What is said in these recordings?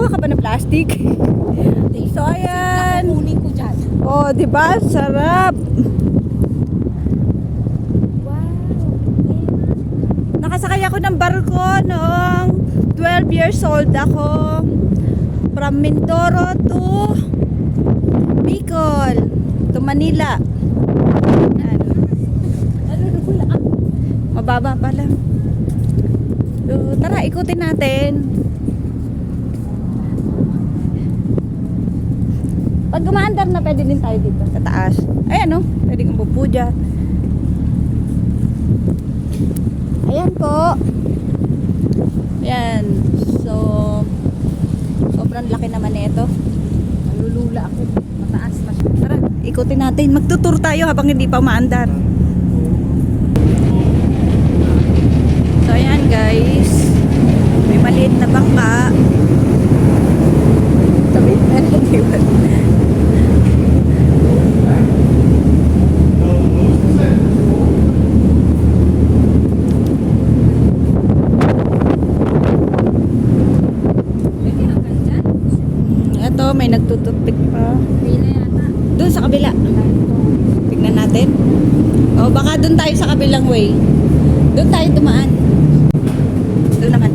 Nakakuha ka ba ng plastic? So, ayan. Kukunin ko dyan. Oh, di ba? Sarap. Wow. Nakasakay ako ng barko noong 12 years old ako. From Mindoro to Bicol to Manila. Ayan. Ano wala? Mababa pa lang. So, tara, ikutin natin. Pag umaandar na, pwede din tayo dito sa taas. Ayan, no? Pwede kang pupo dyan. Ayan po. Ayan. So, sobrang laki naman nito. Nalulula ako. Mataas pa siya. Tara, ikutin natin. Magtutur tayo habang hindi pa umaandar. So, ayan guys. May maliit na bangka. Sabi na diba? Pwede hanggang dyan? Ito, may nagtutupik pa. Pila yata. Doon sa kabila. Tignan natin. O, baka doon tayo sa kabilang way. Doon tayo dumaan. Doon naman.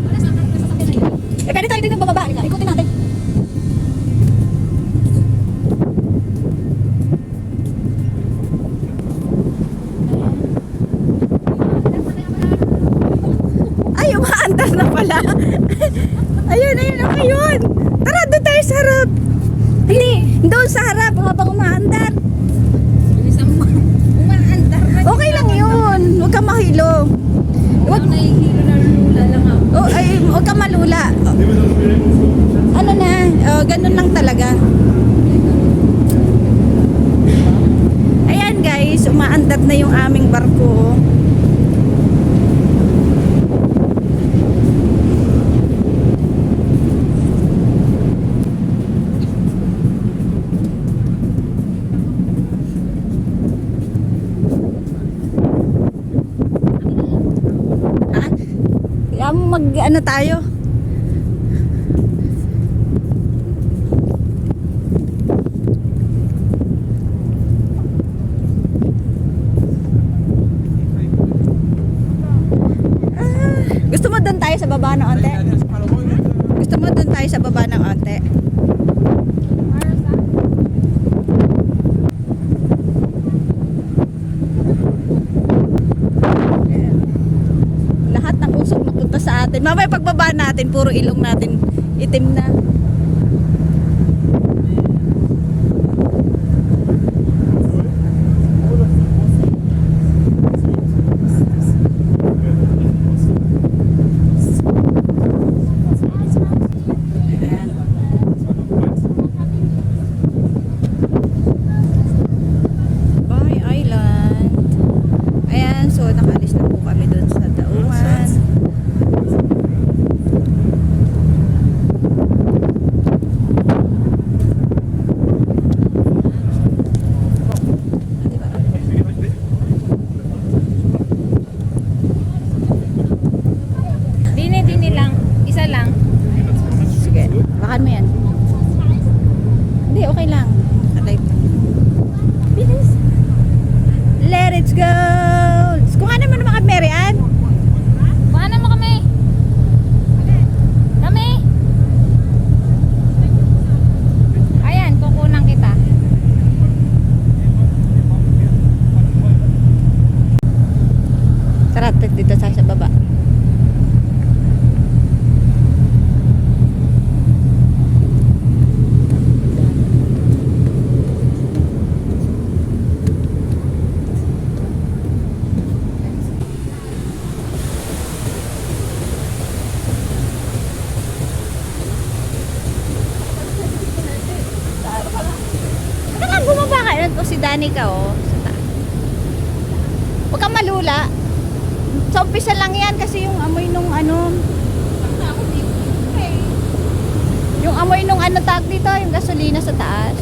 Wala sa akin. Nasa sakyan na yun. Pwede tayo dito bababa. Ikutin natin. Ay, umaandar na pala. Ayun, okay yun. Tara, doon tayo sa harap. Hindi, doon sa harap habang umaandar. Bilisan mo. Umaandar na. Okay lang yun. Huwag kang mahilo. Huwag nahihilo na lula lang ako. Oh, ay, huwag kang malula. Ano na, ganun lang talaga. Ayan guys, umaandar na yung aming barko. Ha? Kaya mag ano tayo? Gusto mo doon tayo sa baba ng onte? Gusto mo doon tayo sa baba ng onte? Para sa? Lahat ng usok napunta sa atin. Mamaya pagbaba natin, puro ilong natin itim na. Ayan. Bay Island. Ayan, so nakalis na po kami doon sa Daungan. Dini lang. Isa lang. Sige, bakan mo yan. Hindi, okay lang. Alive lang. Bilis. Let it go! Kung ano naman mga Mary Ann? Paano mo kami? Kami? Ayan, kukunan kita. Tara, dito tayo sa baba. Saka bumaba ka. Ito si Danica, oh. Sa taas. Huwag kang malula. Sa umpisa lang yan kasi yung amoy nung ano, yung amoy nung ano tag dito, yung gasolina sa taas.